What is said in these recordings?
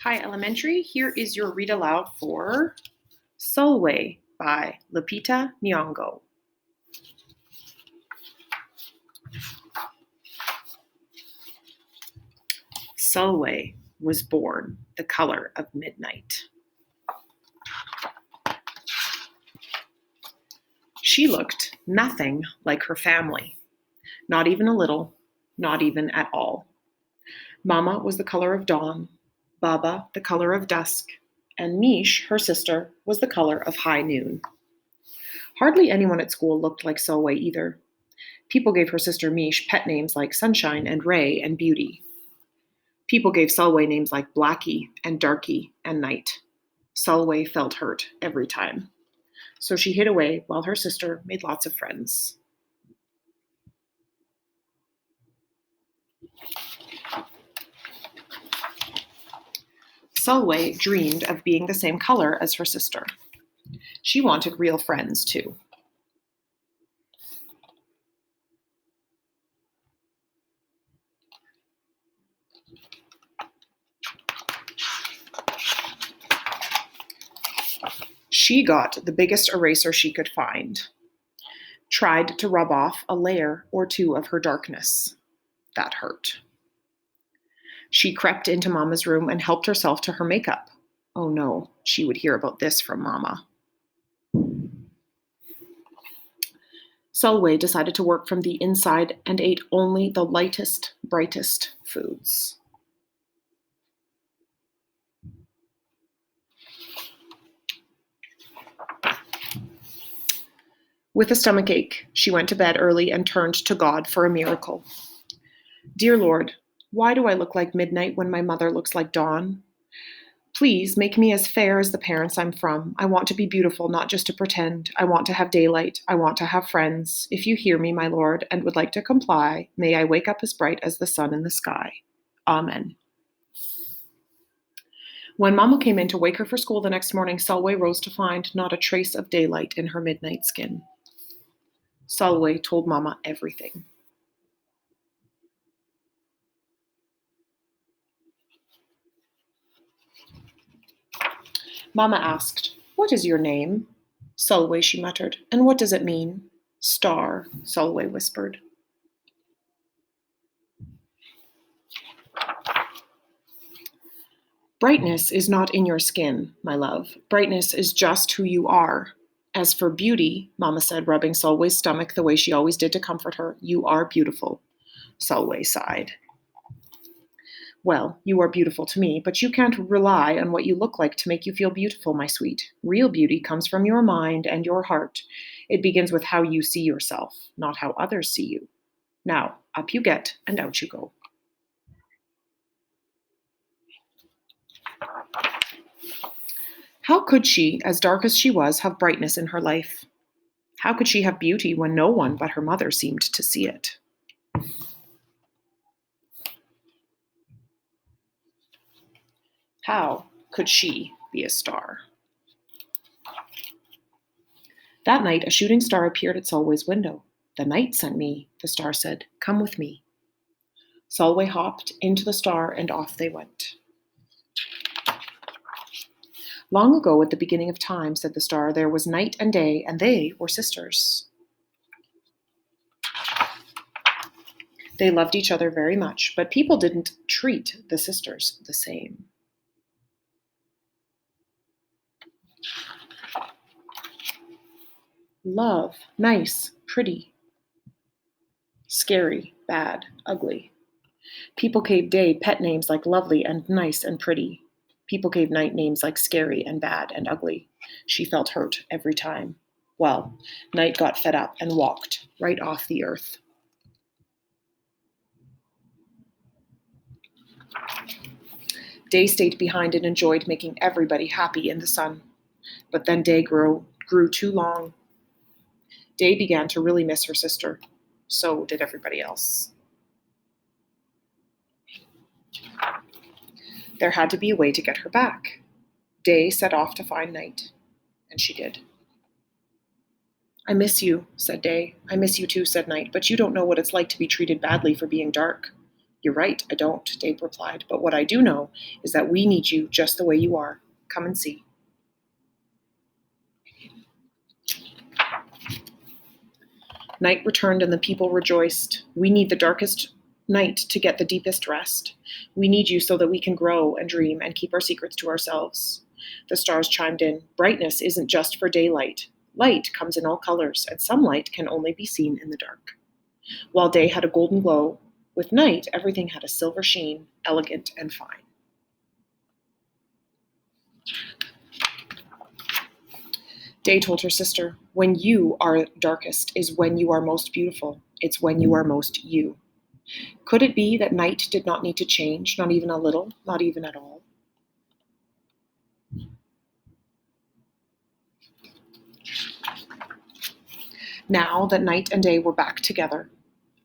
Hi, Elementary. Here is your read aloud for Sulwe by Lupita Nyong'o. Sulwe was born the color of midnight. She looked nothing like her family, not even a little, not even at all. Mama was the color of dawn, Baba the color of dusk, and Mish, her sister, was the color of high noon. Hardly anyone at school looked like Sulwe either. People gave her sister Mish pet names like Sunshine and Ray and Beauty. People gave Sulwe names like Blackie and Darky and Night. Sulwe felt hurt every time. So she hid away while her sister made lots of friends. Sulwe dreamed of being the same color as her sister. She wanted real friends, too. She got the biggest eraser she could find, tried to rub off a layer or two of her darkness. That hurt. She crept into Mama's room and helped herself to her makeup. Oh no, she would hear about this from Mama. Sulwe decided to work from the inside and ate only the lightest, brightest foods. With a stomachache, she went to bed early and turned to God for a miracle. Dear Lord, why do I look like midnight when my mother looks like dawn? Please make me as fair as the parents I'm from. I want to be beautiful, not just to pretend. I want to have daylight. I want to have friends. If you hear me, my Lord, and would like to comply, may I wake up as bright as the sun in the sky. Amen. When Mama came in to wake her for school the next morning, Sulwe rose to find not a trace of daylight in her midnight skin. Sulwe told Mama everything. Mama asked, "What is your name?" "Sulwe," she muttered. "And what does it mean?" "Star," Sulwe whispered. Brightness is not in your skin, my love. Brightness is just who you are. As for beauty, Mama said, rubbing Sulwe's stomach the way she always did to comfort her, you are beautiful. Sulwe sighed. Well, you are beautiful to me, but you can't rely on what you look like to make you feel beautiful, my sweet. Real beauty comes from your mind and your heart. It begins with how you see yourself, not how others see you. Now, up you get and out you go. How could she, as dark as she was, have brightness in her life? How could she have beauty when no one but her mother seemed to see it? How could she be a star? That night, a shooting star appeared at Sulwe's window. "The night sent me," the star said. "Come with me." Sulwe hopped into the star and off they went. Long ago, at the beginning of time, said the star, there was night and day, and they were sisters. They loved each other very much, but people didn't treat the sisters the same. Love, nice, pretty. Scary, bad, ugly. People gave day pet names like lovely and nice and pretty. People gave night names like scary and bad and ugly. She felt hurt every time. Well, Night got fed up and walked right off the earth. Day stayed behind and enjoyed making everybody happy in the sun. But then Day grew too long. Day began to really miss her sister. So did everybody else. There had to be a way to get her back. Day set off to find Night, and she did. "I miss you," said Day. "I miss you too," said Night, "but you don't know what it's like to be treated badly for being dark." You're right, I don't, Dave replied. But what I do know is that we need you just the way you are. Come and see. Night returned and the people rejoiced. We need the darkest night to get the deepest rest. We need you so that we can grow and dream and keep our secrets to ourselves. The stars chimed in. Brightness isn't just for daylight. Light comes in all colors, and some light can only be seen in the dark. While day had a golden glow, with night everything had a silver sheen, elegant and fine. Day told her sister, when you are darkest is when you are most beautiful. It's when you are most you. Could it be that night did not need to change, not even a little, not even at all? Now that night and day were back together,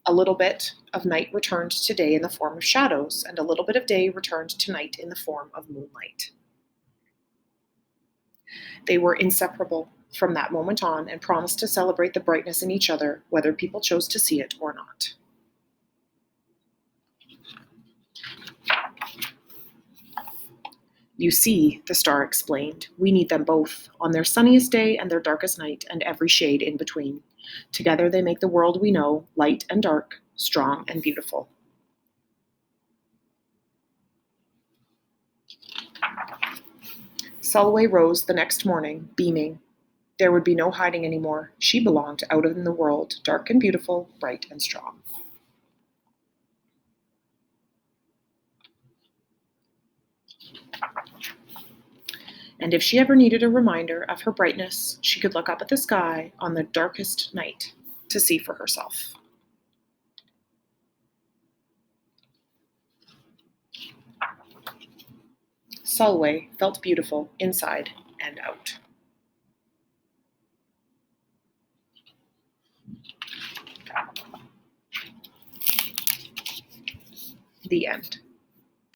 a little bit of night returned to day in the form of shadows, and a little bit of day returned to night in the form of moonlight. They were inseparable from that moment on and promised to celebrate the brightness in each other, whether people chose to see it or not. You see, the star explained, we need them both, on their sunniest day and their darkest night, and every shade in between. Together they make the world we know, light and dark, strong and beautiful. Sulwe rose the next morning, beaming. There would be no hiding anymore. She belonged out in the world, dark and beautiful, bright and strong. And if she ever needed a reminder of her brightness, she could look up at the sky on the darkest night to see for herself. Sulwe felt beautiful inside and out. The end.